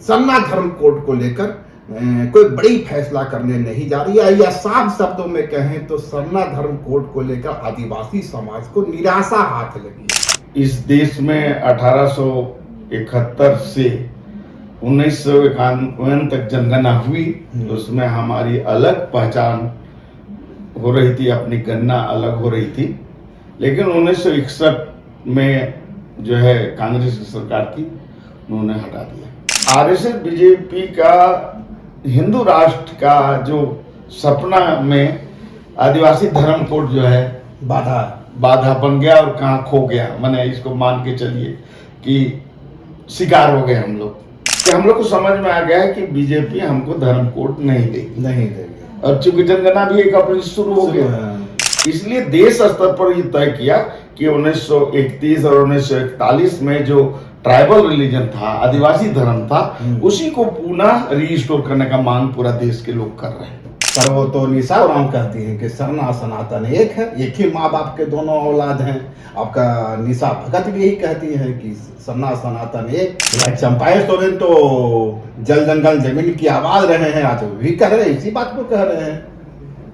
सरना धर्म कोड को लेकर कोई बड़ी फैसला करने नहीं जा रही है, या साफ शब्दों में कहें तो सरना धर्म कोड को लेकर आदिवासी समाज को निराशा हाथ लगी है। इस देश में 1871 से 1991 तक जनगणना हुई, तो उसमें हमारी अलग पहचान हो रही थी, अपनी गणना अलग हो रही थी। लेकिन 1961 में जो है कांग्रेस की सरकार थी, उन्होंने हटा दिया। आरएसएस बीजेपी का हिंदू राष्ट्र का जो सपना में आदिवासी धर्म कोड जो है बाधा बन गया और कहाँ खो गया। मैंने इसको मान के चलिए कि शिकार हो गए हम लोग, कि हम लोग को समझ में आ गया है कि बीजेपी हमको धर्म कोड नहीं देगी। और चूंकि जनगणना भी 1 अप्रैल से शुरू हो गया, इसलिए देश स्तर पर यह तय किया कि 1931 और 1941 में जो ट्राइबल रिलीजन था, आदिवासी धर्म था, उसी को पुनः रीस्टोर करने का मांग पूरा देश के लोग कर रहे हैं। पर वो तो निशा उरांव कहती है कि सरना सनातन एक है, एक ही माँ बाप के दोनों औलाद हैं। आपका निशा भगत भी यही कहती है कि सरना सनातन एक। चंपाई सोरेन तो जल जंगल जमीन की आवाज रहे हैं, आज वो भी कह रहे हैं, इसी बात को कह रहे हैं।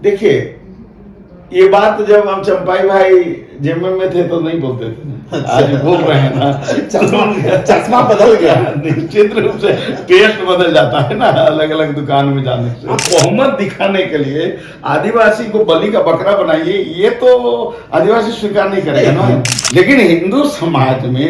देखिए, ये बात जब हम चंपाई भाई जेएमएम में थे तो नहीं बोलते थे ना, आज बोल रहे हैं ना। चश्मा बदल गया, निश्चित रूप से टेस्ट बदल जाता है ना, अलग अलग दुकान में जाने से। बहुमत दिखाने के लिए आदिवासी को बलि का बकरा बनाइए, ये तो आदिवासी स्वीकार नहीं करेगा ना। लेकिन हिंदू समाज में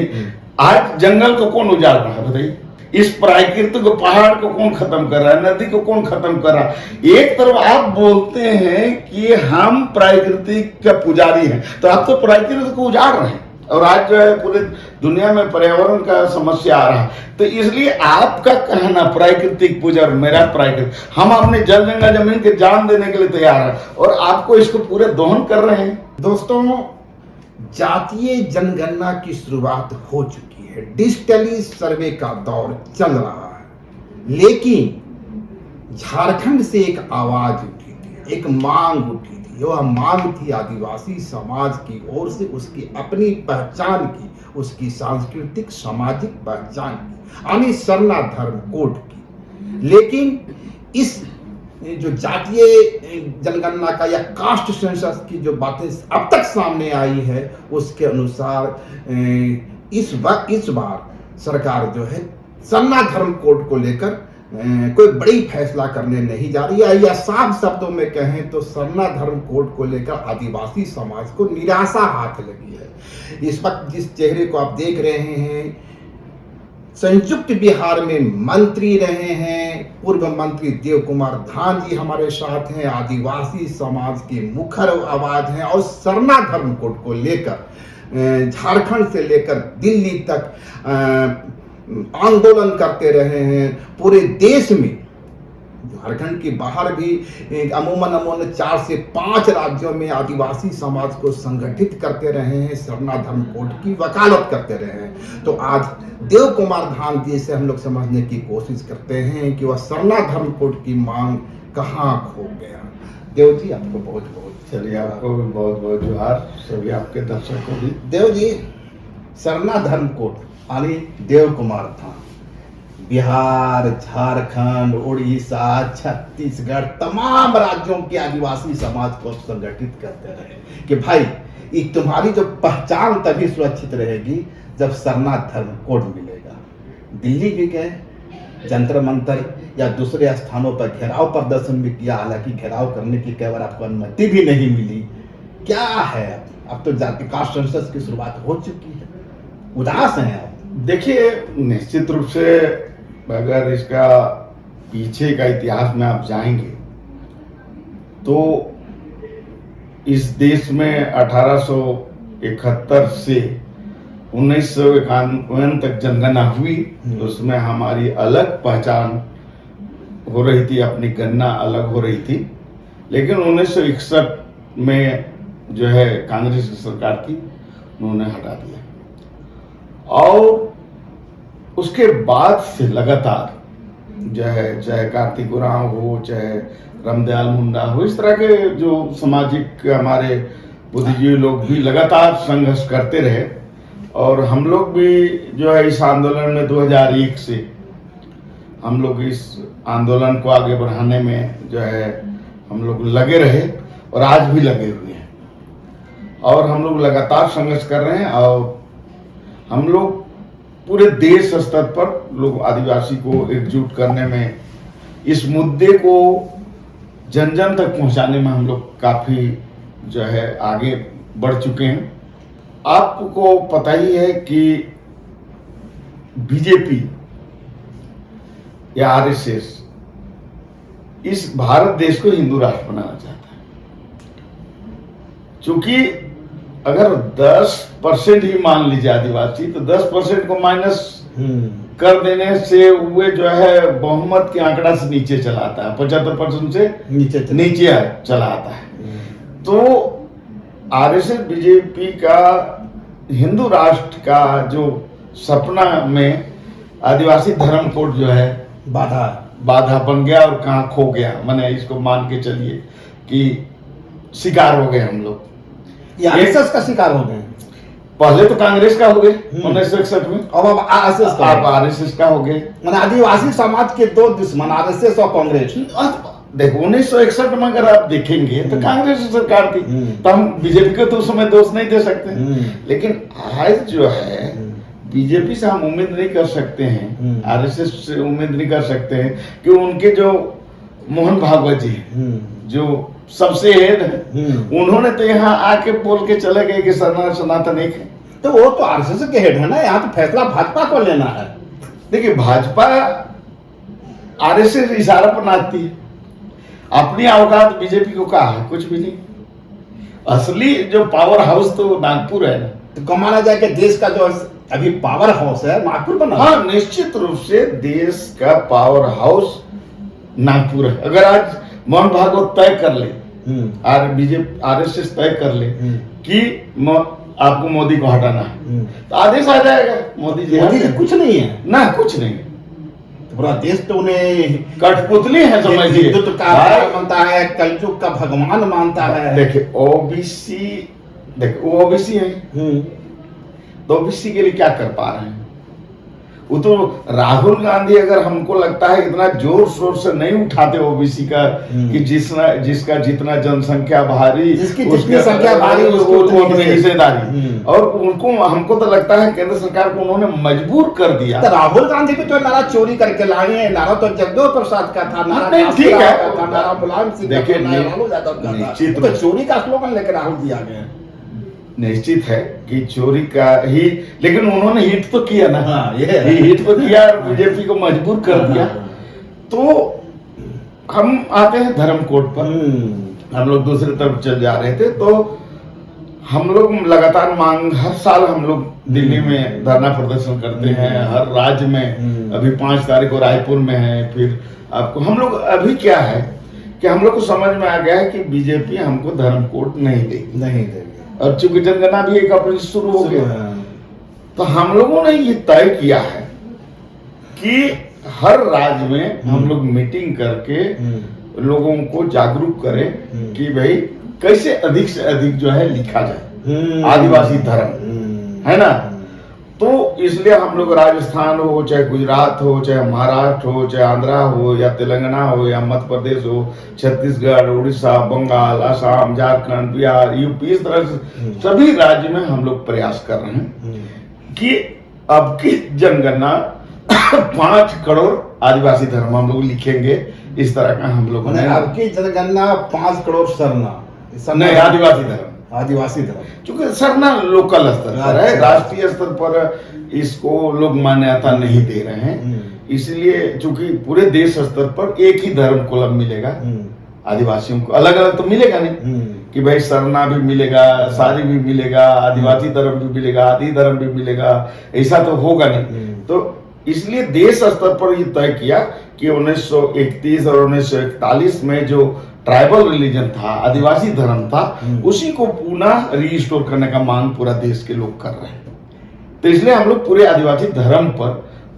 आज जंगल को कौन उजाड़ रहा है बताइए? इस प्राकृतिक पहाड़ को कौन खत्म कर रहा है? नदी को कौन खत्म कर रहा है? एक तरफ आप बोलते हैं कि हम प्राकृतिक के पुजारी हैं, तो आप तो प्राकृतिक को उजाड़ रहे हैं। और आज जो है पूरे दुनिया में पर्यावरण का समस्या आ रहा है, तो इसलिए आपका कहना प्राकृतिक पूजा और मेरा प्राकृतिक, हम अपने जल जंगल जमीन के जान देने के लिए तैयार हैं और आपको इसको पूरे दोहन कर रहे हैं। दोस्तों, जातीय जनगणना की शुरुआत हो चुकी है, डिजिटली सर्वे का दौर चल रहा है, लेकिन झारखंड से एक आवाज उठी थी, एक मांग उठी थी। वह मांग थी आदिवासी समाज की ओर से उसकी अपनी पहचान की, उसकी सांस्कृतिक सामाजिक पहचान की, यानी सरना धर्म कोड की। लेकिन इस जो जातीय जनगणना का या कास्ट सेंसस की जो बातें अब तक सामने आई है, उसके अनुसार इस बार सरकार जो है सरना धर्म कोड को लेकर कोई बड़ी फैसला करने नहीं जा रही है, या साफ शब्दों में कहें तो सरना धर्म कोड को लेकर आदिवासी समाज को निराशा हाथ लगी है। इस वक्त जिस चेहरे को आप देख रहे हैं, संयुक्त बिहार में मंत्री रहे हैं पूर्व मंत्री देव कुमार धान जी हमारे साथ हैं, आदिवासी समाज की मुखर आवाज हैं और सरना धर्म कोड को लेकर झारखंड से लेकर दिल्ली तक आंदोलन करते रहे हैं। पूरे देश में, झारखंड के बाहर भी अमूमन 4 से 5 राज्यों में आदिवासी समाज को संगठित करते रहे हैं, सरना धर्म कोड की वकालत करते रहे हैं। तो आज देव कुमार धान जी से हम लोग समझने की कोशिश करते हैं कि वह सरना धर्म कोड की मांग कहाँ खो गया। देव जी, आपको बहुत बहुत चलिए, आपको भी बहुत बहुत जोहार, सभी आपके दर्शकों को भी। देव जी, सरना धर्म कोड यानी देव कुमार धान बिहार, झारखंड, उड़ीसा, छत्तीसगढ़, तमाम राज्यों के आदिवासी समाज को संगठित करते रहे कि भाई ये तुम्हारी जो पहचान तभी सुरक्षित रहेगी जब सरना धर्म कोड मिलेगा। दिल्ली भी गए, जंतर मंतर या दूसरे स्थानों पर घेराव प्रदर्शन भी किया, हालांकि घेराव करने की कई बार आपको अनुमति भी नहीं मिली। क्या है, अब तो जाति कास्ट सेंसस की शुरुआत हो चुकी है, उदास हैं आप? देखिए, निश्चित रूप से अगर इसका पीछे का इतिहास में आप जाएंगे तो इस देश में 1871 से 1991 तक जनगणना हुई, तो उसमें हमारी अलग पहचान हो रही थी, अपनी गणना अलग हो रही थी। लेकिन 1961 में जो है कांग्रेस की सरकार थी, उन्होंने हटा दिया। और उसके बाद से लगातार जो है, चाहे कार्तिक उरांव हो, चाहे रामदयाल मुंडा हो, इस तरह के जो सामाजिक हमारे बुद्धिजीवी लोग भी लगातार संघर्ष करते रहे। और हम लोग भी जो है इस आंदोलन में 2001 से हम लोग इस आंदोलन को आगे बढ़ाने में जो है हम लोग लगे रहे और आज भी लगे हुए हैं और हम लोग लगातार संघर्ष कर रहे हैं और हम लोग पूरे देश स्तर पर लोग आदिवासी को एकजुट करने में, इस मुद्दे को जन जन तक पहुंचाने में हम लोग काफी जो है आगे बढ़ चुके हैं। आपको पता ही है कि बीजेपी या आरएसएस इस भारत देश को हिंदू राष्ट्र बनाना चाहता है। क्योंकि अगर 10% ही मान लीजिए आदिवासी, तो 10% को माइनस कर देने से वे जो है बहुमत के आंकड़ा से नीचे चला आता है, 75% से नीचे चला आता है। तो आरएसएस बीजेपी का हिंदू राष्ट्र का जो सपना में आदिवासी धर्म कोड जो है बाधा बन गया और कहाँ खो गया। मैंने इसको मान के चलिए कि शिकार हो गए हम लोग। आरएसएस का शिकार हो गए। पहले तो कांग्रेस का हो गए 1961 में, अब आरएसएस का हो गए। मैंने आदिवासी समाज के दो दुश्मन आरएसएस और कांग्रेस। देखो 1961 में अगर आप देखेंगे तो कांग्रेस की सरकार थी, तो हम बीजेपी को तो उस समय दोष नहीं दे सकते। लेकिन आज जो है बीजेपी से हम उम्मीद नहीं कर सकते हैं, आरएसएस से उम्मीद नहीं कर सकते हैं कि उनके जो मोहन भागवत जी जो सबसे हेड है, उन्होंने तो यहाँ आके बोल के चले गए कि सनातन एक है। तो वो तो आरएसएस के हेड है ना, यहाँ तो फैसला भाजपा को लेना है। देखिए भाजपा आरएसएस इशारा पर नाचती है, अपनी औकात बीजेपी को कहा है कुछ भी नहीं। असली जो पावर हाउस तो नागपुर है ना। तो कहा माना जाए कि देश का जो अभी पावर हाउस है नागपुर बना। हाँ निश्चित रूप से देश का पावर हाउस नागपुर है। अगर आज मोहन भागवत तय कर ले और बीजेपी आरएसएस तय कर ले कि आपको मोदी को हटाना है, तो आदेश आ जाएगा मोदी जी कुछ नहीं है ना, कुछ नहीं। तो पूरा देश तो उन्हें कठपुतली है समझिए, हिंदुत्व का मानता है, कलयुग का भगवान मानता है। देखिए ओबीसी, देखिए वो ओबीसी है तो ओबीसी के लिए क्या कर पा रहे हैं वो तो राहुल गांधी अगर हमको लगता है इतना जोर शोर से नहीं उठाते ओबीसी का कि जिसका जितना जनसंख्या भारी, जिसकी जितनी संख्या भारी उतनी हिस्सेदारी, और उनको हमको तो लगता है केंद्र सरकार को उन्होंने मजबूर कर दिया। तो राहुल गांधी भी तो नारा चोरी करके लाए हैं, नारा तो जगदेव प्रसाद का था, नारा ठीक है, नारा मुलायम सिंह का था, लालू यादव का था, तो चोरी का स्लोगन लेकर राहुल जी आ गए। निश्चित है कि चोरी का ही, लेकिन उन्होंने हिट तो किया ना। हिट तो किया और बीजेपी को मजबूर कर दिया। तो हम आते हैं धर्म कोड पर। हम लोग दूसरी तरफ चल जा रहे थे तो हम लोग लगातार मांग, हर साल हम लोग दिल्ली में धरना प्रदर्शन करते हैं, हर राज्य में। अभी 5 तारीख को रायपुर में है। फिर आपको हम लोग अभी क्या है कि हम लोग को समझ में आ गया है कि बीजेपी हमको धर्म कोड नहीं देगी। और चूंकि जनगणना भी 1 अप्रैल से शुरू हो गया, तो हम लोगों ने ये तय किया है कि हर राज्य में हम लोग मीटिंग करके लोगों को जागरूक करें कि भाई कैसे अधिक से अधिक जो है लिखा जाए आदिवासी धर्म, है ना। तो इसलिए हम लोग राजस्थान हो, चाहे गुजरात हो, चाहे महाराष्ट्र हो, चाहे आंध्रा हो या तेलंगाना हो या मध्य प्रदेश हो, छत्तीसगढ़, उड़ीसा, बंगाल, असम, झारखंड, बिहार, यूपी, इस तरह से सभी राज्य में हम लोग प्रयास कर रहे हैं कि अब की जनगणना 5 करोड़ आदिवासी धर्म हम लोग लिखेंगे। इस तरह का हम लोग अब की जनगणना 5 करोड़ सरना नहीं, आदिवासी धर्म, क्योंकि सरना लोकल स्तर पर है, राष्ट्रीय स्तर पर इसको लोग मान्यता नहीं दे रहे हैं। इसलिए चूंकि पूरे देश स्तर पर एक ही धर्म कोलम मिलेगा, आदिवासियों को अलग अलग तो मिलेगा नहीं कि भाई सरना भी मिलेगा, सारी भी मिलेगा, आदिवासी धर्म भी मिलेगा, आदि धर्म भी मिलेगा, ऐसा तो होगा नहीं। तो इसलिए देश स्तर पर ये तय किया कि 1931 और 1941 में जो ट्राइबल रिलीजन था, आदिवासी धर्म था, उसी को पुनः रीस्टोर करने का मांग पूरा देश के लोग कर रहे हैं। तो इसलिए हम लोग पूरे आदिवासी धर्म पर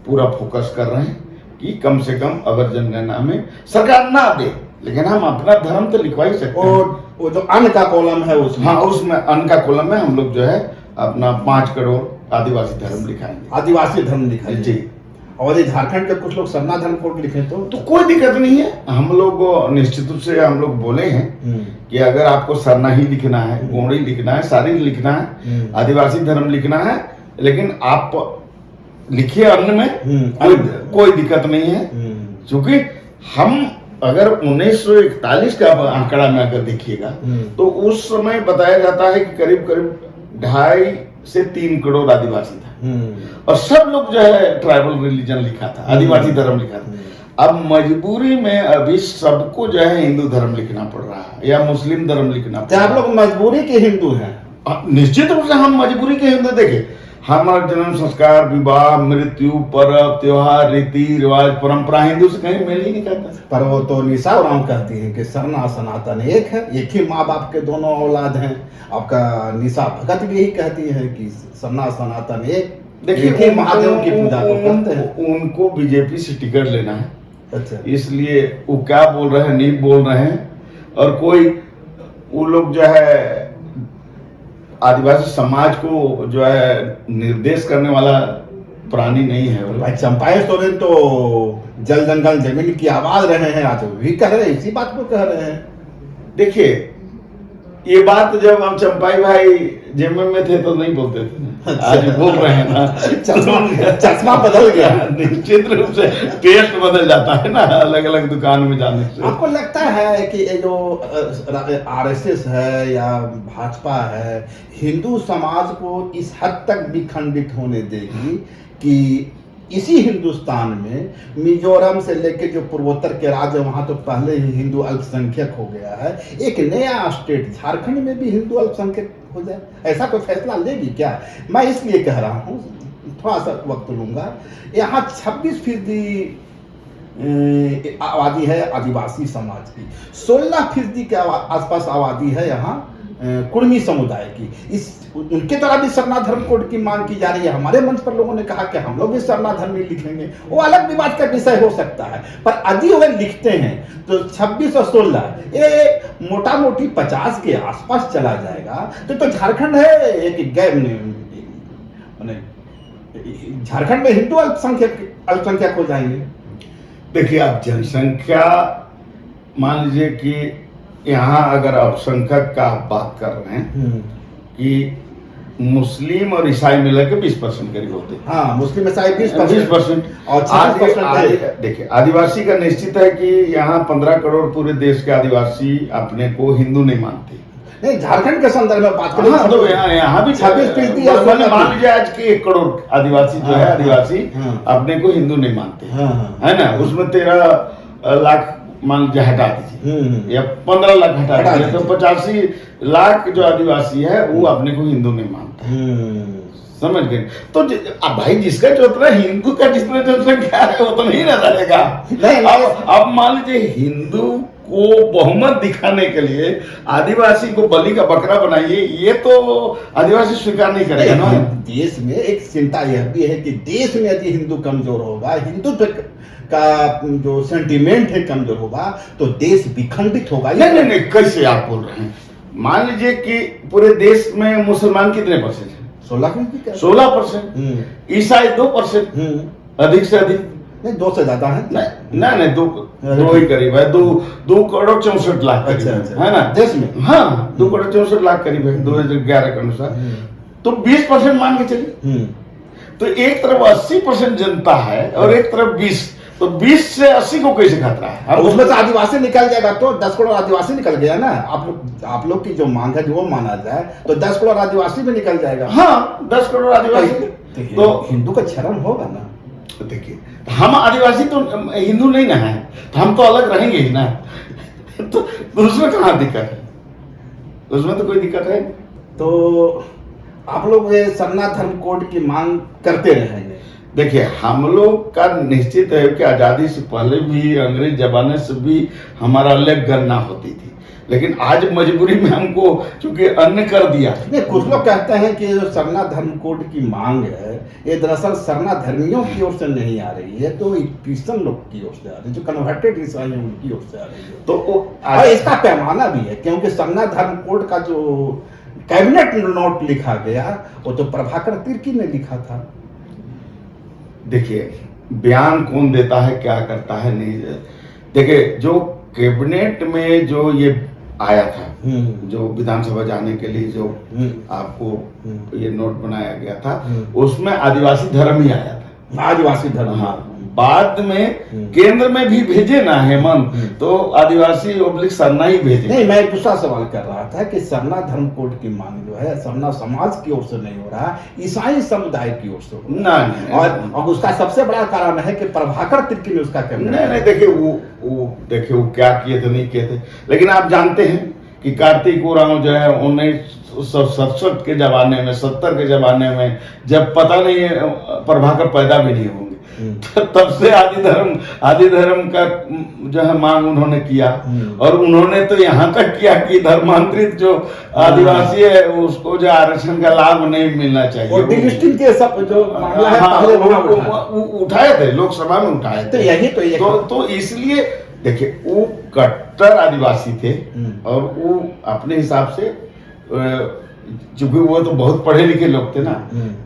पूरा फोकस कर रहे हैं कि कम से कम अगर जनगणना में सरकार ना दे, लेकिन हम अपना धर्म तो लिखवा ही सकते हैं। और वो जो अन्न का कॉलम है उसमें, हाँ उसमें अन्न का कॉलम में हम लोग जो है अपना 5 करोड़ आदिवासी धर्म लिखाएंगे। आदिवासी धर्म लिखाएंगे जी। और ये झारखंड के कुछ लोग सरना धर्म कोड लिखे तो कोई दिक्कत नहीं है। हम लोग निश्चित रूप से हम लोग बोले हैं कि अगर आपको सरना ही लिखना है, गोंडी लिखना है, सारी लिखना है, आदिवासी धर्म लिखना है, लेकिन आप लिखिए अन्न में, कोई दिक्कत नहीं है। क्योंकि हम अगर 1941 का आंकड़ा में अगर देखिएगा तो उस समय बताया जाता है कि करीब करीब 2.5 से 3 करोड़ आदिवासी था, और सब लोग जो है ट्राइबल रिलीजन लिखा था, आदिवासी धर्म लिखा था। अब मजबूरी में अभी सबको जो है हिंदू धर्म लिखना पड़ रहा है या मुस्लिम धर्म लिखना पड़ रहा है। आप लोग मजबूरी के हिंदू हैं? निश्चित रूप से हम मजबूरी के हिंदू। देखिए, हमारा जन्म, संस्कार, विवाह, मृत्यु, पर्व, त्योहार, रीति रिवाज, परंपरा हिंदू से कहीं मेल ही नहीं करता। पर वो तो निशा उरांव कहती है कि सरना सनातन एक है, एक ही माँ बाप के दोनों औलाद हैं। आपका निशा भगत भी यही कहती है कि सरना सनातन एक। देखिए, महादेव की पूजा को करते हैं। उनको बीजेपी से टिकट लेना है, अच्छा, इसलिए वो क्या बोल रहे हैं नहीं बोल रहे हैं। और कोई वो लोग जो है आदिवासी समाज को जो है निर्देश करने वाला प्राणी नहीं है। भाई चंपाई सोरेन तो जल जंगल जमीन की आवाज रहे हैं, आज भी कह रहे हैं, इसी बात को कह रहे हैं। देखिए, ये बात जब हम चंपाई भाई जेएमएम में थे तो नहीं बोलते थे ना, आज बोल रहे हैं ना। चश्मा बदल गया। निश्चित रूप से टेस्ट बदल जाता है ना अलग अलग दुकान में जाने से। आपको लगता है कि ये जो आरएसएस है या भाजपा है, हिंदू समाज को इस हद तक विखंडित होने देगी कि इसी हिंदुस्तान में मिजोरम से लेकर जो पूर्वोत्तर के राज्य, वहां तो पहले ही हिंदू अल्पसंख्यक हो गया है, एक नया स्टेट झारखंड में भी हिंदू अल्पसंख्यक हो जाए, ऐसा कोई फैसला लेगी क्या? मैं इसलिए कह रहा हूँ, थोड़ा सा वक्त लूंगा। यहाँ 26% आबादी है आदिवासी समाज की, 16% के आसपास आबादी है यहाँ कुर्मी समुदाय की। इस उनके द्वारा भी सरना धर्म कोड की मांग की जा रही है। हमारे मंच पर लोगों ने कहा कि हम लोग भी सरना धर्म ही लिखेंगे, वो अलग विवाद का विषय हो सकता है। पर यदि वे लिखते हैं तो 26 और 16 ये मोटा मोटी 50 के आसपास चला जाएगा। तो झारखंड है एक झारखंड में हिंदू अल्पसंख्यक हो जाएंगे। देखिए, आप जनसंख्या मान लीजिए कि यहाँ अगर अल्पसंख्यक का आप बात कर रहे हैं कि मुस्लिम और ईसाई मिलकर के 20% करीब होते हैं। हाँ, मुस्लिम ईसाई 20% और 60%। देखिए, आदिवासी का निश्चित है कि यहाँ 15 करोड़ पूरे देश के आदिवासी अपने को हिंदू नहीं मानते। नहीं, झारखंड के संदर्भ में बात करें तो यहाँ भी 26% मान लीजिए आज के 1 करोड़ आदिवासी जो है, आदिवासी अपने को हिंदू नहीं मानते, है ना। उसमें 13 लाख मान लीजिए हटा दीजिए या 15 लाख हटा दीजिए, तो 85 लाख जो आदिवासी है वो अपने को हिंदू नहीं मानता है। समझ गए? तो अब भाई जिसका जो उतना हिंदू का जितना जनसंख्या है वो तो नहीं ना रहेगा। अब मान लीजिए हिंदू को बहुमत दिखाने के लिए आदिवासी को बलि का बकरा बनाइए, ये तो आदिवासी स्वीकार नहीं करेगा ना। देश में एक चिंता यह भी है कि देश में यदि हिंदू कमजोर होगा, हिंदुत्व का जो सेंटिमेंट है कमजोर होगा, तो देश विखंडित होगा। नहीं, कैसे आप बोल रहे हैं? मान लीजिए कि पूरे देश में मुसलमान कितने परसेंट है? 16%। ईसाई 2%। अधिक से अधिक नहीं, 2 से ज्यादा है। नहीं, 2 ही करीब है। 2 करोड़ 64 लाख करीब है ना देश में। हाँ, 2 करोड़ 64 लाख करीब है 2011 के अनुसार। तो 20% मान के चलिए, तो एक तरफ 80% जनता है और एक तरफ 20, तो 20 से 80 को कैसे खतरा है? उसमें से आदिवासी निकल जाएगा तो 10 करोड़ आदिवासी निकल गया ना। आप लोग की जो मांग है जो वो माना जाए तो 10 करोड़ आदिवासी भी निकल जाएगा। हाँ, 10 करोड़ आदिवासी तो हिंदू का क्षरण होगा ना। देखिए, हम आदिवासी तो हिंदू नहीं ना है, तो हम तो अलग रहेंगे ही ना। तो उसमें कहाँ दिक्कत है? उसमें तो कोई दिक्कत है। तो आप लोग ये सरना धर्म कोड की मांग करते रहेंगे? देखिए, हम लोग का निश्चित है कि आजादी से पहले भी अंग्रेज जमाने से भी हमारा अलग गणना होती थी, लेकिन आज मजबूरी में हमको चूंकि अन्य कर दिया। नहीं, कुछ लोग कहते हैं कि जो सरना धर्म कोड की मांग है ये दरअसल सरना धर्मियों की ओर से नहीं आ रही है, तो क्रिश्चियन लोग की ओर से आ रही है, जो कन्वर्टेड ईसाई हैं उनकी ओर से आ रही है। तो इसका पैमाना भी है, क्योंकि सरना धर्म कोड का जो कैबिनेट नोट लिखा गया वो तो प्रभाकर तिर्की ने लिखा था। देखिए, बयान कौन देता है, क्या करता है, नहीं। देखिए, जो कैबिनेट में जो ये आया था, जो विधानसभा जाने के लिए जो आपको ये नोट बनाया गया था, उसमें आदिवासी धर्म ही आया था, आदिवासी धर्म। हाँ, बाद में केंद्र में भी भेजे ना हेमंत, तो आदिवासी ओब्लिक सरना ही भेजे। नहीं, मैं दूसरा सवाल कर रहा था कि सरना धर्म कोड की मांग जो है सरना समाज की ओर से नहीं हो रहा, ईसाई समुदाय की ओर से हो रहा है। नहीं, और उसका सबसे बड़ा कारण है कि प्रभाकर तिर्की ने उसका नहीं, देखिए वो क्या किए थे, नहीं किए थे, लेकिन आप जानते हैं कि कार्तिक उरांव जो है 1967 के जमाने में, 70 के जमाने में, जब पता नहीं प्रभाकर पैदा भी नहीं होंगे, तब से आदि धर्म का जो है मांग उन्होंने किया। और उन्होंने तो यहाँ तक किया कि धर्मांतरित जो आदिवासी है उसको जो आरक्षण का लाभ नहीं मिलना चाहिए। और डिलिस्टिंग के सब जो मामला है, पहले वो उठाए थे, लोकसभा में उठाए थे। तो यही तो इसलिए देखिए, वो कट्टर आदिवासी थे और वो अपने हिसाब से, चूंकि वो तो बहुत पढ़े लिखे लोग थे ना,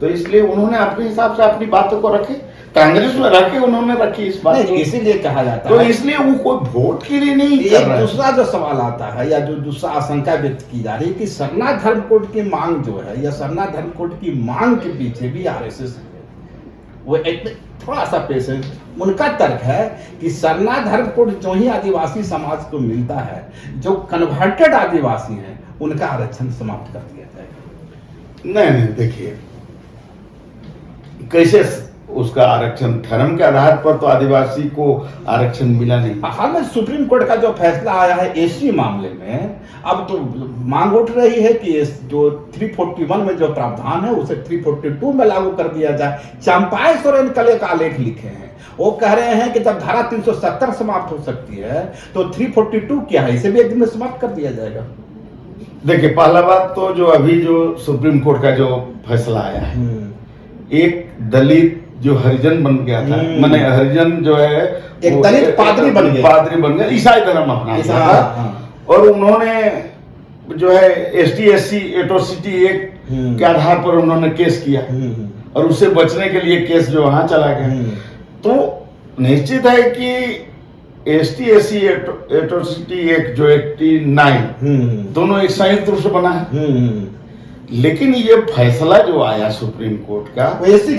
तो इसलिए उन्होंने अपने हिसाब से अपनी बातों को रखे, कांग्रेस में रखे, उन्होंने रखी इस बात को, इसीलिए कहा जाता तो है। इसलिए वो कोई वोट के लिए नहीं कर रहा है। दूसरा जो सवाल आता है या जो दूसरा आशंका व्यक्त की जा रही है कि सरना धर्म कोड की मांग जो है, या सरना धर्म कोड की मांग के पीछे भी आरएसएस है। वो एक थोड़ा सा पेश है, उनका तर्क है कि सरना धर्म कोड जो ही आदिवासी समाज को मिलता है, जो कन्वर्टेड आदिवासी हैं, उनका आरक्षण समाप्त कर दिया जाएगा। नहीं, देखिए, कैसे उसका आरक्षण, धर्म के आधार पर तो आदिवासी को आरक्षण मिला नहीं। हाल में सुप्रीम कोर्ट का जो फैसला आया है एससी मामले में, अब तो मांग उठ रही है कि जो 341 में जो प्रावधान है उसे 342 में लागू कर दिया जाए। चंपाई सोरेन कल एक आलेख लिखे हैं, वो कह रहे हैं कि जब धारा 370 समाप्त हो सकती है तो 342 क्या है, इसे भी एक दिन में समाप्त कर दिया जाएगा। देखिए, पहला बात तो जो अभी जो सुप्रीम कोर्ट का जो फैसला आया है, एक दलित जो हरिजन बन गया था, माने हरिजन जो है एक दलित पादरी बन गया, ईसाई धर्म अपना लिया था, और उन्होंने जो है एसटी एससी एट्रोसिटी एक्ट के आधार पर उन्होंने केस किया, और उससे बचने के लिए केस जो वहां चला गया। तो निश्चित है कि एसटी एससी एट्रोसिटी एक्ट जो 89 दोनों एक संयुक्त रूप से बना है, लेकिन ये फैसला जो आया सुप्रीम कोर्ट का एससी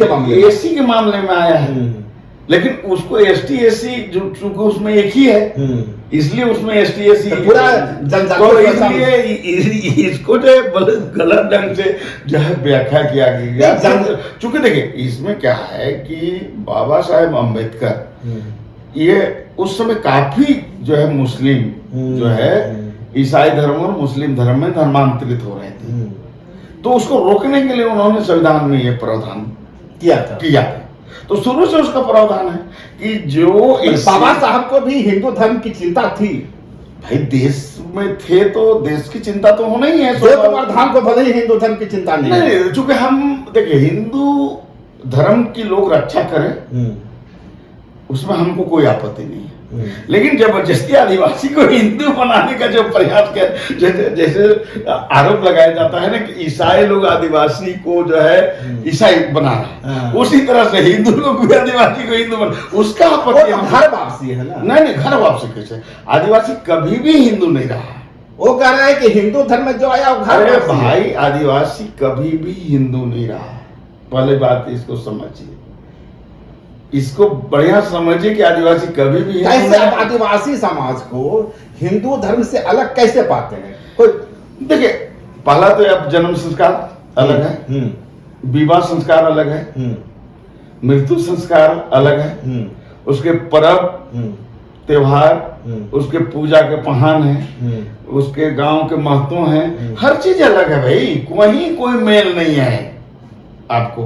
के मामले में आया है, लेकिन उसको एसटी एससी जो चूंकि उसमें एक ही है, इसलिए उसमें एसटी एससी पूरा तो इसलिए इसको जो है गलत ढंग से जो है व्याख्या किया गया। चूंकि देखिए, इसमें क्या है कि बाबा साहेब अम्बेडकर ये उस समय काफी जो है मुस्लिम जो है ईसाई धर्म और मुस्लिम धर्म में धर्मांतरित हो रहे थे, तो उसको रोकने के लिए उन्होंने संविधान में ये प्रावधान किया था। तो शुरू से उसका प्रावधान है कि जो बाबा साहब को भी हिंदू धर्म की चिंता थी। भाई, देश में थे तो देश की चिंता तो होना ही है। प्रधान को भले ही हिंदू धर्म की चिंता नहीं, चूंकि हम देखिए हिंदू धर्म की लोग रक्षा करें, उसमें हमको कोई आपत्ति नहीं है, लेकिन जबरदस्ती आदिवासी को हिंदू बनाने का जो प्रयास किया, जैसे आरोप लगाया जाता है ना कि ईसाई लोग आदिवासी को जो है ईसाई बना रहे हैं, उसी तरह से हिंदू लोग भी आदिवासी को हिंदू बना, उसका आपत्ति घर वापसी है ना। नहीं, घर वापसी कैसे, आदिवासी कभी भी हिंदू नहीं रहा। वो कह रहा है कि हिंदू धर्म में जो आया वो घर भाई, आदिवासी कभी भी हिंदू नहीं रहा। पहले बात इसको समझिए, इसको बढ़िया समझिए कि आदिवासी कभी भी कैसे आप आदिवासी समाज को हिंदू धर्म से अलग कैसे पाते हैं? देखिए, पहला तो अब जन्म संस्कार अलग है, विवाह संस्कार अलग है, मृत्यु संस्कार अलग है, उसके पर्व त्योहार, उसके पूजा के पहान है, उसके गांव के महत्व हैं, हर चीज अलग है भाई, वहीं कोई मेल नहीं है आपको।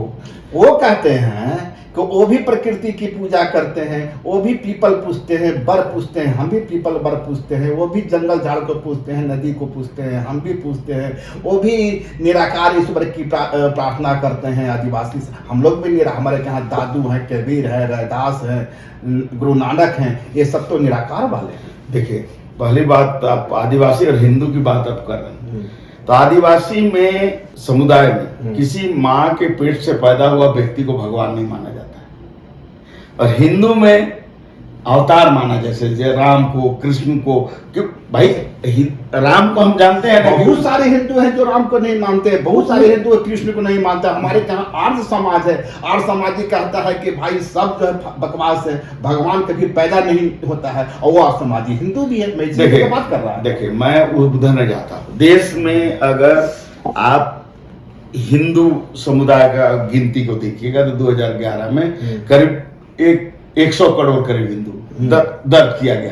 वो कहते हैं कि वो भी प्रकृति की पूजा करते हैं, वो भी पीपल पूजते हैं, बर पूजते हैं, हम भी पीपल बर पूजते हैं, वो भी जंगल झाड़ को पूजते हैं, नदी को पूजते हैं, हम भी पूजते हैं, वो भी निराकार ईश्वर की प्रार्थना करते हैं। आदिवासी हम लोग भी हमारे यहाँ दादू हैं, कबीर है, रैदास है, गुरु नानक हैं, ये सब तो निराकार वाले हैं। देखिए, पहली बात, आप आदिवासी और हिंदू की बात आप कर रहे हैं, तो आदिवासी में समुदाय में किसी माँ के पेट से पैदा हुआ व्यक्ति को भगवान नहीं माना जाता है, और हिंदू में अवतार माना, जैसे राम को, कृष्ण को, क्यों भाई राम को हम जानते हैं ना, बहुत सारे हिंदू हैं जो राम को नहीं मानते, बहुत सारे हिंदू कृष्ण को नहीं मानते। हमारे यहाँ आर्य समाज है, आर्य समाज ही कहता है कि भाई सब जो है बकवास है, भगवान कभी पैदा नहीं होता है, और वो आर्य समाजी हिंदू भी है। मैं इसी बात कर रहा हूँ। देखिए मैं उधर नहीं जाता हूँ। देश में अगर आप हिंदू समुदाय का गिनती को देखिएगा तो 2011 में करीब 100 करोड़ करीब हिंदू दर्ज किया गया।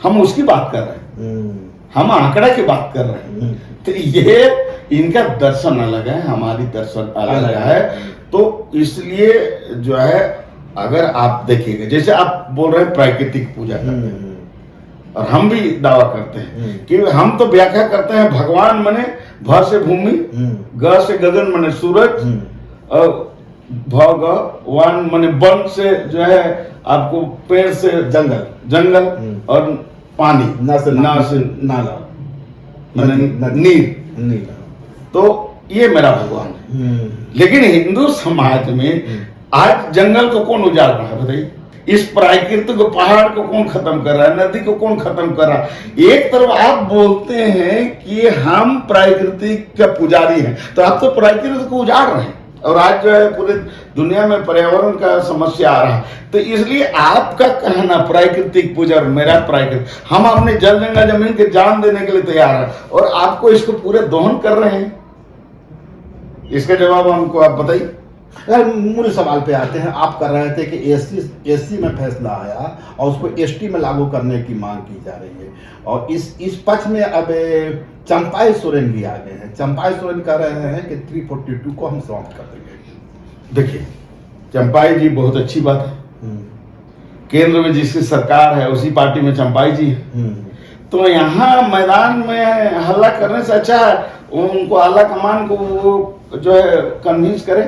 हम उसकी बात कर रहे हैं, हम आंकड़ा की बात कर रहे हैं। तो ये इनका दर्शन अलग है, हमारी दर्शन अलग है। तो इसलिए जो है अगर आप देखिएगा, जैसे आप बोल रहे हैं प्राकृतिक पूजा करते हैं, और हम भी दावा करते हैं कि हम तो व्याख्या करते हैं भगवान मने भ से भूमि, ग से गगन मने सूरज, और भगवान मने वन से जो है आपको पेड़ से जंगल और पानी, ना से नाला मने नीर। तो ये मेरा भगवान है। लेकिन हिंदू समाज में आज जंगल को कौन उजाड़ रहा है बताइए? इस प्राकृतिक को, पहाड़ को कौन खत्म कर रहा है? नदी को कौन खत्म कर रहा है? एक तरफ आप बोलते हैं कि हम प्राकृतिक का पुजारी हैं, तो आप तो प्राकृतिक को उजाड़ रहे हैं। और आज जो है पूरे दुनिया में पर्यावरण का समस्या आ रहा है। तो इसलिए आपका कहना प्राकृतिक पूजा, मेरा प्राकृतिक, हम अपने जल जंगल जमीन के जान देने के लिए तैयार हैं, और आपको इसको पूरे दोहन कर रहे हैं। इसका जवाब हमको आप बताइए। मूल सवाल पे आते हैं। आप कर रहे थे कि एससी में फैसला आया और उसको एसटी में लागू करने की मांग की जा रही है, और इस पक्ष में अब चंपाई सोरेन भी आ गए हैं। चंपाई सोरेन कह रहे हैं कि 342 को हम समाप्त कर देंगे। देखिए चंपाई जी बहुत अच्छी बात है। केंद्र में जिसकी सरकार है उसी पार्टी में चंपाई जी है, तो यहाँ मैदान में हल्ला करने से अच्छा है उनको आला कमान को वो जो है कन्विंस करें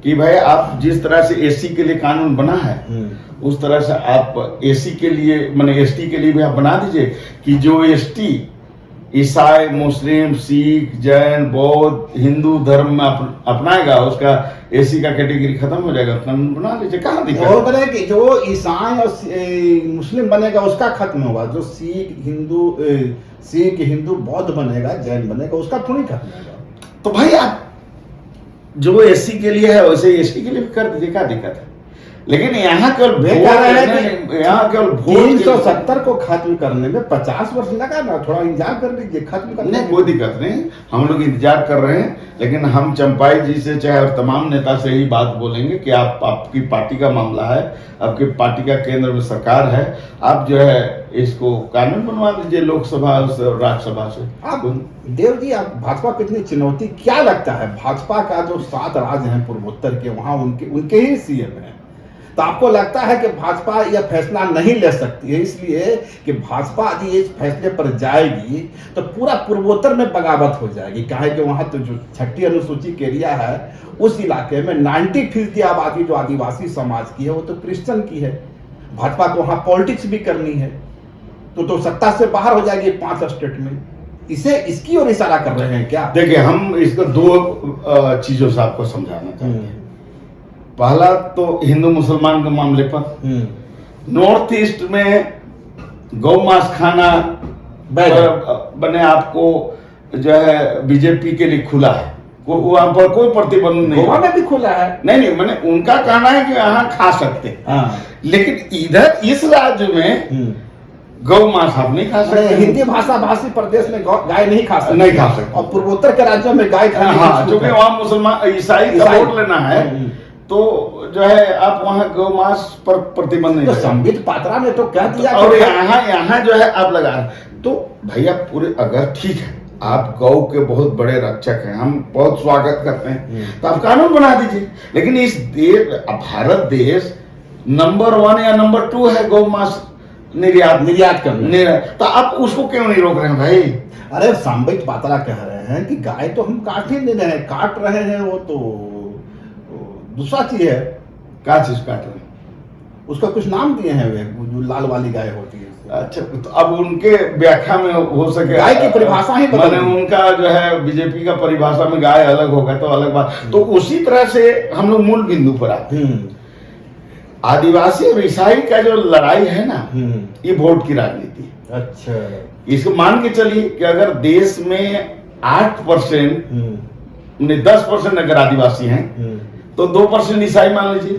कि भाई आप जिस तरह से एससी के लिए कानून बना है उस तरह से आप एससी के लिए माने एसटी के लिए भी आप बना दीजिए कि जो एसटी ईसाई, मुस्लिम, सिख, जैन, बौद्ध, हिंदू धर्म में अपनाएगा उसका एससी का कैटेगरी खत्म हो जाएगा। कानून बना लीजिए, कहाँ दिक्कत वो बने कि जो ईसाई और मुस्लिम बनेगा उसका खत्म होगा, जो सिख हिंदू बौद्ध बनेगा, जैन बनेगा, उसका थोड़ी खत्म होगा। तो भाई आप जो एससी के लिए है वैसे एसटी के लिए भी कर दीजिए, क्या दिक्कत है? लेकिन यहाँ केवल यहाँ केवल 370 को खत्म करने में 50 वर्ष लगा ना, थोड़ा इंतजार कर लीजिए, खत्म करने में कोई दिक्कत नहीं, हम लोग इंतजार कर रहे हैं। लेकिन हम चंपाई जी से चाहे और तमाम नेता से यही बात बोलेंगे कि आपकी पार्टी का मामला है, आपकी पार्टी का केंद्र में सरकार है, आप जो है इसको कानून बनवा दीजिए लोकसभा और राज्यसभा से। आप देव जी, आप भाजपा को इतनी चुनौती क्या लगता है? भाजपा का जो 7 राज्य हैं पूर्वोत्तर के, वहां उनके ही सीएम हैं, तो आपको लगता है कि भाजपा यह फैसला नहीं ले सकती है इसलिए कि भाजपा यदि इस फैसले पर जाएगी तो पूरा पूर्वोत्तर में बगावत हो जाएगी? काहे कि वहां तो जो 6ठी अनुसूची के एरिया है उस इलाके में 90% आबादी जो आदिवासी समाज की है वो तो क्रिश्चियन की है। भाजपा को वहां पॉलिटिक्स भी करनी है, तो सत्ता से बाहर हो जाएगी 5 स्टेट में। इसकी ओर इशारा कर रहे हैं क्या? देखिए हम इसको 2 चीजों से आपको समझाना चाहते हैं। पहला तो हिंदू मुसलमान के मामले पर नॉर्थ ईस्ट में गौ मांस खाना बने आपको जो है बीजेपी के लिए खुला है, वहां पर कोई प्रतिबंध नहीं, गोवा में भी खुला है। नहीं मैंने उनका कहना है कि यहाँ खा सकते हैं, लेकिन इधर इस राज्य में गौ मांस आप नहीं खा सकते। हिंदी भाषा भाषी प्रदेश में गाय नहीं खा सकते, और पूर्वोत्तर के राज्यों में गाय क्योंकि वहाँ मुसलमान ईसाई का वोट लेना है, तो जो है आप वहाँ गौ मांस पर प्रतिबंध नहीं। तो संबित पात्रा ने तो कह दिया, और यहाँ जो है आप लगा रहे। तो भैया पूरे अगर ठीक है आप गौ के बहुत बड़े रक्षक हैं, हम बहुत स्वागत करते हैं, तो आप कानून बना दीजिए। लेकिन इस भारत देश नंबर 1 या नंबर 2 है गौ मांस निर्यात करने, तो आप उसको क्यों नहीं रोक रहे हैं भाई? अरे संबित पात्रा कह रहे हैं कि गाय तो हम काट ही नहीं रहे हैं, काट रहे हैं वो तो दूसरा चीज है। क्या चीज काट रहे हैं? उसका कुछ नाम दिए हैं, वे जो लाल वाली गाय होती है। अच्छा, तो अब उनके व्याख्या में हो सके गाय की परिभाषा ही मैंने उनका जो है बीजेपी का परिभाषा में गाय अलग होगा तो अलग बात। तो उसी तरह से हम लोग मूल बिंदु पर आते हैं। आदिवासी और ईसाई का जो लड़ाई है ना, ये वोट की राजनीति है। अच्छा, इसको मान के चलिए कि अगर देश में 8% 10% अगर आदिवासी हैं तो 2% ईसाई मान लीजिए,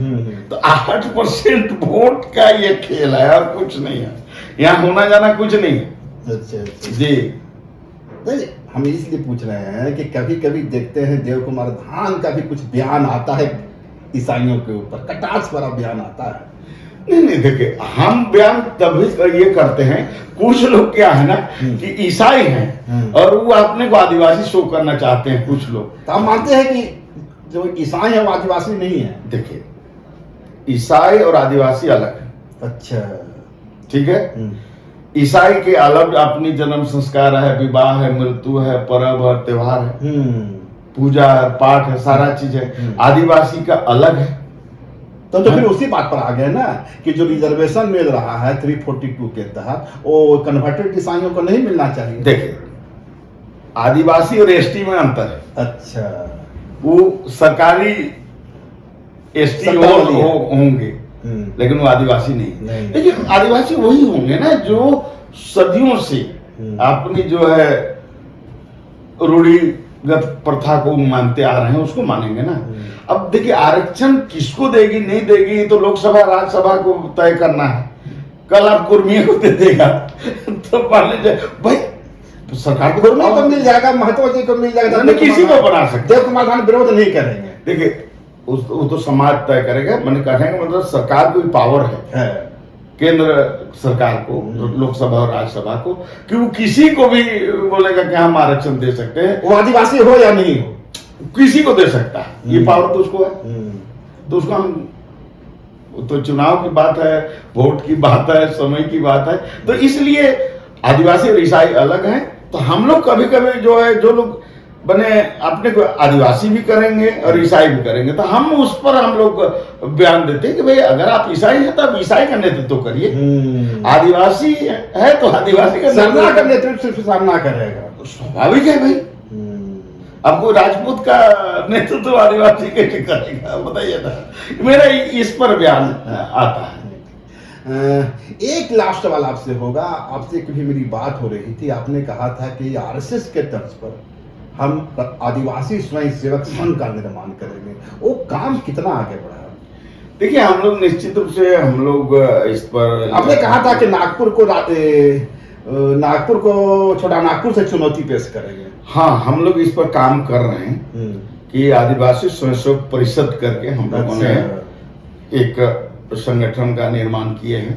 तो 8% वोट का ये खेल है और कुछ नहीं है, यहाँ होना जाना कुछ नहीं है। अच्छा जी नहीं, हम इसलिए पूछ रहे हैं कि कभी कभी देखते हैं देव कुमार धान का भी कुछ बयान आता है ईसाइयों के ऊपर, कटाक्ष भरा बयान आता है। नहीं देखिए, हम बयान तभी ये करते हैं, कुछ लोग क्या है ना कि ईसाई हैं और वो अपने को आदिवासी शो करना चाहते हैं कुछ लोग। तो हम मानते हैं कि जो ईसाई है वो आदिवासी नहीं है। देखिए, ईसाई और आदिवासी अलग है। अच्छा, ठीक है। ईसाई के अलग अपनी जन्म संस्कार है, विवाह है, मृत्यु है, पर्व है, त्योहार है, पूजा है, पाठ है, सारा चीज है। आदिवासी का अलग है। तो फिर उसी बात पर आ गए ना कि जो रिजर्वेशन मिल रहा है 342 के तहत, वो कन्वर्टेड ईसाइयों को नहीं मिलना चाहिए। देखिए, आदिवासी और एसटी में अंतर है। अच्छा, वो सरकारी एसटी होंगे लेकिन वो आदिवासी नहीं। लेकिन आदिवासी वही होंगे ना जो सदियों से अपनी जो है रूढ़िगत प्रथा को मानते आ रहे हैं, उसको मानेंगे ना। अब देखिए, आरक्षण किसको देगी नहीं देगी तो लोकसभा राज्यसभा को तय करना है। कल आप कुर्मियों को दे देगा तो मान लीजिए भाई, सरकार को मिल जाएगा, महतो जी को मिल जाएगा, किसी को बना सकते। देव कुमार धान विरोध नहीं करेंगे। देखिए, वो तो समाज तय करेगा। मैंने कहा मतलब सरकार को पावर है केंद्र सरकार को, लोकसभा और राज्यसभा को, कि वो किसी को भी बोलेगा कि हम आरक्षण दे सकते हैं, वो आदिवासी हो या नहीं हो, किसी को दे सकता है। ये पावर तो उसको है। तो उसको हम, तो चुनाव की बात है, वोट की बात है, समय की बात है। तो इसलिए आदिवासी और ईसाई अलग हैं। तो हम लोग कभी कभी जो है, जो लोग बने अपने को आदिवासी भी करेंगे और ईसाई भी करेंगे, तो हम उस पर हम लोग बयान देते हैं कि भाई अगर आप ईसाई हैं तो आप ईसाई का नेतृत्व करिए, आदिवासी है तो आदिवासी का नेतृत्व सिर्फ सामना करेगा। स्वाभाविक है भाई। अब कोई राजपूत का नेतृत्व आदिवासी कैसे करेगा बताइए ना। मेरा इस पर बयान आता है। एक लास्ट सवाल आपसे होगा। आपसे कभी मेरी बात हो रही थी, आपने कहा था कि आरएसएस के तर्ज पर हम आदिवासी स्वयं सेवक संघ का निर्माण करेंगे। वो काम कितना आगे बढ़ा? देखिए, हम लोग निश्चित रूप से हम लोग इस पर, आपने कहा था कि नागपुर को छोटा नागपुर से चुनौती पेश करेंगे। हाँ, हम लोग इस पर काम कर रहे हैं कि आदिवासी स्वयंसेवक परिषद करके हम लोगों ने एक संगठन का निर्माण किए हैं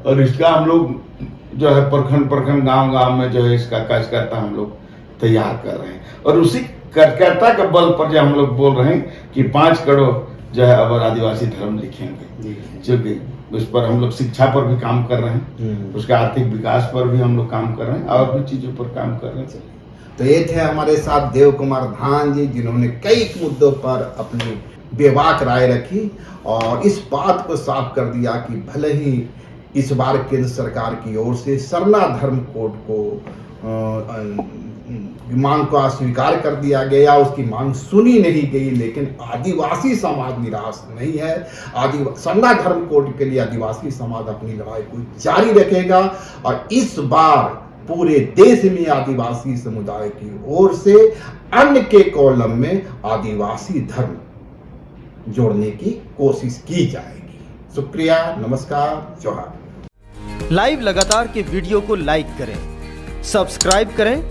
और इसका हम लोग जो है प्रखंड गांव में जो है इसका कार्यकर्ता हम लोग तैयार कर रहे हैं। और उसी कार्यकर्ता के बल पर जो हम लोग बोल रहे हैं कि 5 करोड़ जो है अब आदिवासी धर्म लिखेंगे, क्योंकि उस पर हम लोग शिक्षा पर भी काम कर रहे हैं, उसके आर्थिक विकास पर भी हम लोग काम कर रहे हैं और भी चीजों पर काम कर रहे हैं। तो ये थे हमारे साथ देव कुमार धान जी, जिन्होंने कई मुद्दों पर अपनी बेबाक राय रखी और इस बात को साफ कर दिया कि भले ही इस बार केंद्र सरकार की ओर से सरना धर्म कोड को मांग को अस्वीकार कर दिया गया, उसकी मांग सुनी नहीं गई, लेकिन आदिवासी समाज निराश नहीं है। सरना धर्म कोड के लिए आदिवासी समाज अपनी लड़ाई को जारी रखेगा और इस बार पूरे देश में आदिवासी समुदाय की ओर से अन्न के कॉलम में आदिवासी धर्म जोड़ने की कोशिश की जाएगी। शुक्रिया, नमस्कार, जोहार। लाइव लगातार के वीडियो को लाइक करें, सब्सक्राइब करें